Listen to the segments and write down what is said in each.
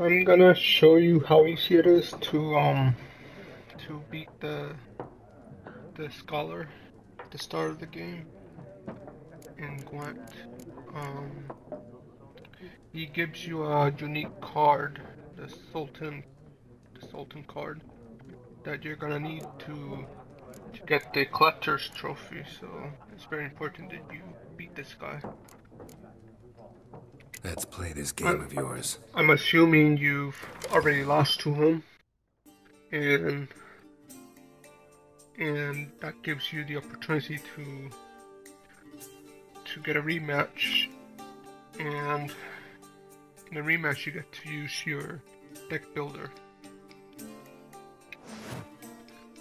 I'm gonna show you how easy it is to beat the scholar at the start of the game in Gwent. Um, he gives you a unique card, the Sultan card that you're gonna need to get the collector's trophy. So it's very important that you beat this guy. Let's play this game I, of yours. I'm assuming you've already lost to him, and that gives you the opportunity to get a rematch. And in the rematch, you get to use your deck builder.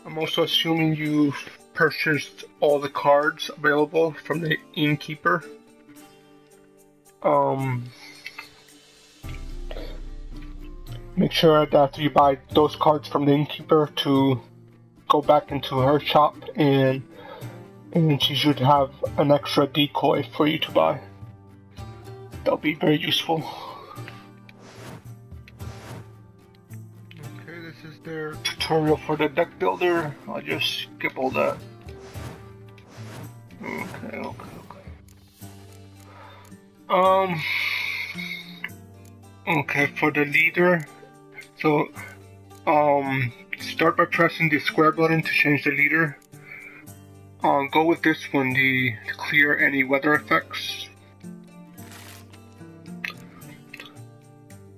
I'm also assuming you've purchased all the cards available from the innkeeper. Make sure that after you buy those cards from the innkeeper to go back into her shop, and she should have an extra decoy for you to buy. That'll be very useful. Okay, this is their tutorial for the deck builder. I'll just skip all that. Okay. Okay, for the leader, so, start by pressing the square button to change the leader. Go with this one, to clear any weather effects.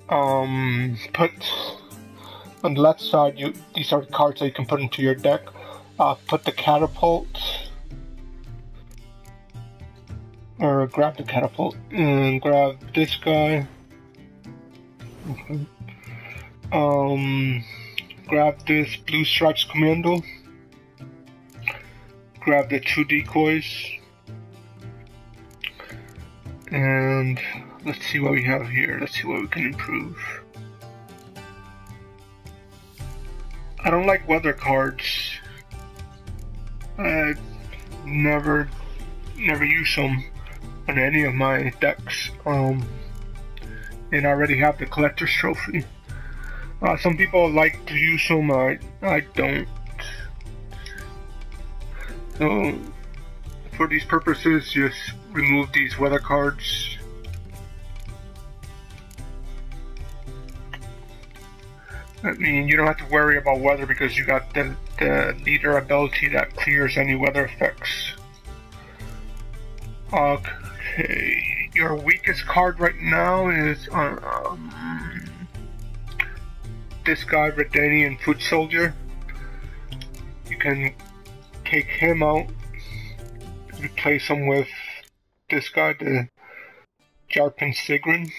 Put on the left side, these are the cards that you can put into your deck. Put the catapult, or grab the catapult, and grab this guy. Grab this Blue Stripes Commando. Grab the 2 decoys. And let's see what we have here. Let's see what we can improve. I don't like weather cards. I never use them on any of my decks. And I already have the collector's trophy. Some people like to use them, I don't. So, for these purposes, just remove these weather cards. I mean, you don't have to worry about weather because you got the leader ability that clears any weather effects. Okay, your weakest card right now is this guy, Redanian Foot Soldier. You can take him out, replace him with this guy, the Jarpin Sigrin.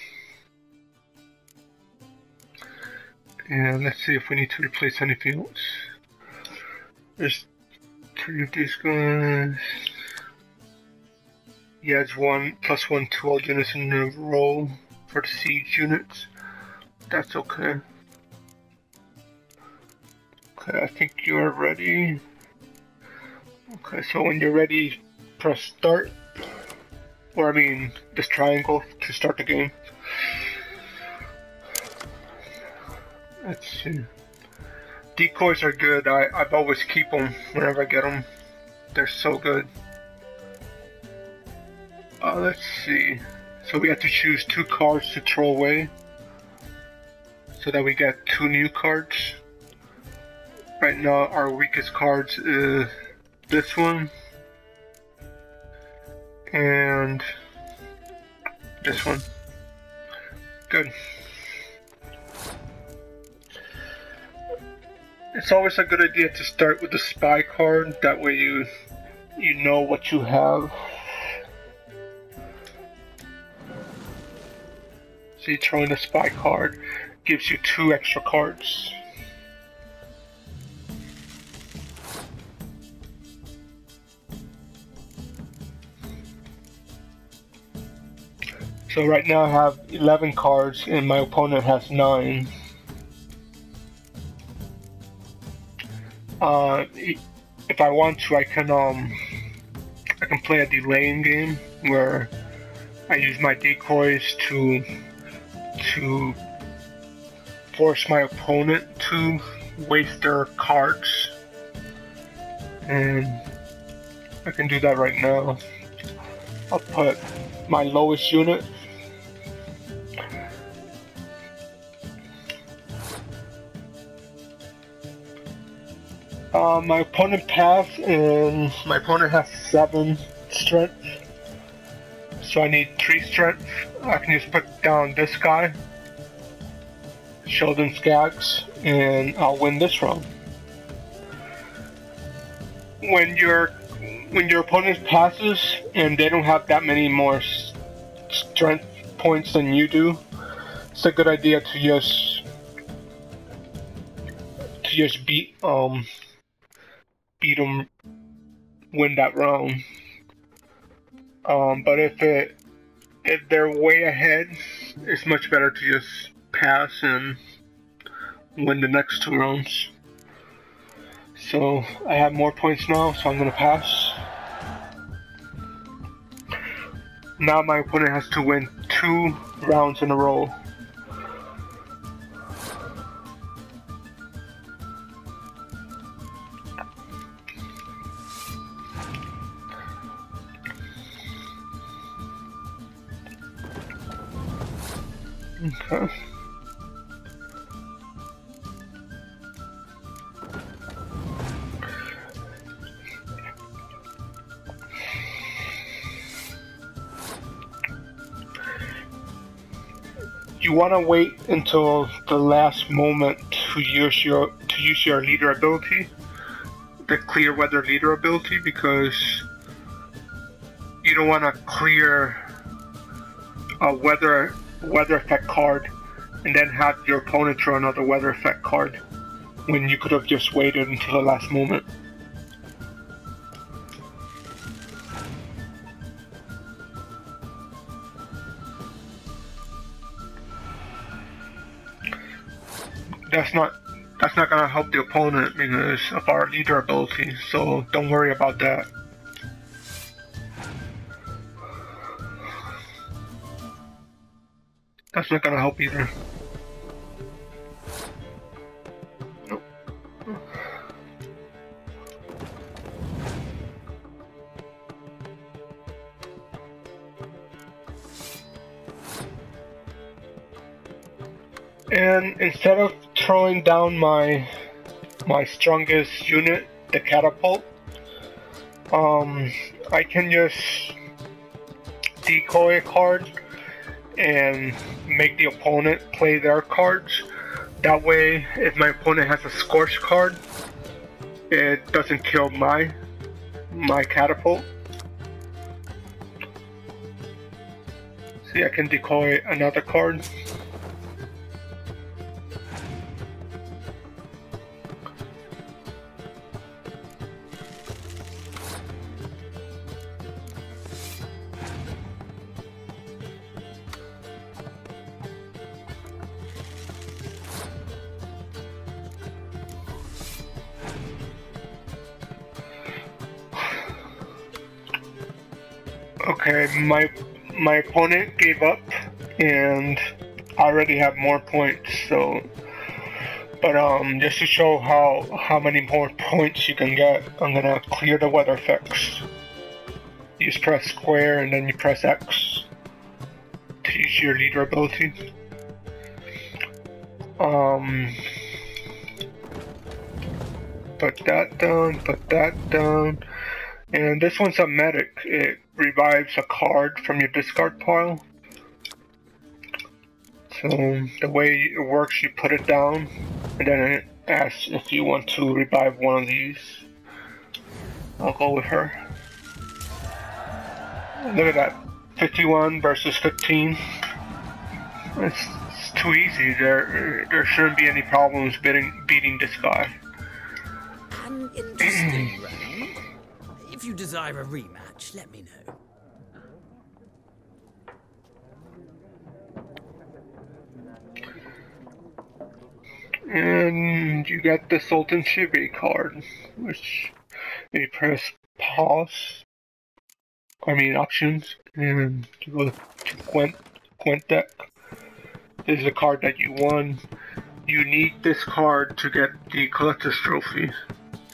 And let's see if we need to replace anything else. There's 3 of these guys. He has +1 to all units in a row for the siege units. That's okay. Okay, I think you're ready. Okay, so when you're ready, press start. Or I mean, this triangle to start the game. Let's see. Decoys are good. I've always keep them whenever I get them. They're so good. Let's see. So we have to choose 2 cards to throw away, so that we get 2 new cards. Right now, our weakest cards is this one and this one. Good. It's always a good idea to start with the spy card. That way you know what you have. See, throwing a spy card gives you 2 extra cards. So right now I have 11 cards and my opponent has 9. If I want to, I can play a delaying game where I use my decoys to force my opponent to waste their cards. And I can do that right now. I'll put my lowest unit. My opponent passed, and my opponent has 7 strength. So I need 3 strength. I can just put down this guy, Sheldon Skaggs, and I'll win this round. When your opponent passes and they don't have that many more strength points than you do, it's a good idea to just beat them, win that round. But if they're way ahead, it's much better to just pass and win the next 2 rounds. So I have more points now, so I'm gonna pass. Now my opponent has to win 2 rounds in a row. Okay. You want to wait until the last moment to use your leader ability, the clear weather leader ability, because you don't want to clear a weather effect card and then have your opponent draw another weather effect card when you could have just waited until the last moment. That's not gonna help the opponent because of our leader ability, so don't worry about that. That's not gonna help either. Nope. And instead of throwing down my strongest unit, the catapult, I can just decoy a card and make the opponent play their cards. That way, if my opponent has a scorch card, it doesn't kill my catapult. See, I can decoy another card. Okay, my opponent gave up, and I already have more points. So, but just to show how many more points you can get, I'm gonna clear the weather effects. You just press square and then you press X to use your leader ability. Put that down. And this one's a medic. It revives a card from your discard pile. So the way it works, you put it down, and then it asks if you want to revive one of these. I'll go with her. Look at that, 51 versus 15. It's too easy. There shouldn't be any problems beating this guy. An interesting round. If you desire a rematch, let me know. And you got the Zoltan card, which you press pause. Options, and you go to Gwent deck. This is a card that you won. you need this card to get the collector's trophy.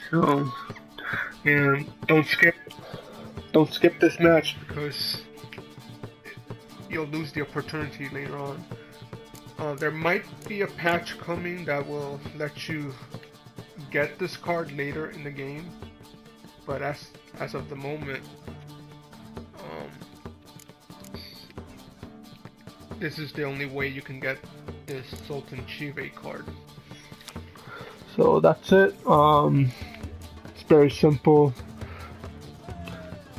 So, and don't skip this match because you'll lose the opportunity later on. There might be a patch coming that will let you get this card later in the game, but as of the moment, this is the only way you can get this Zoltan Chive card. So that's it. It's very simple.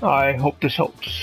I hope this helps.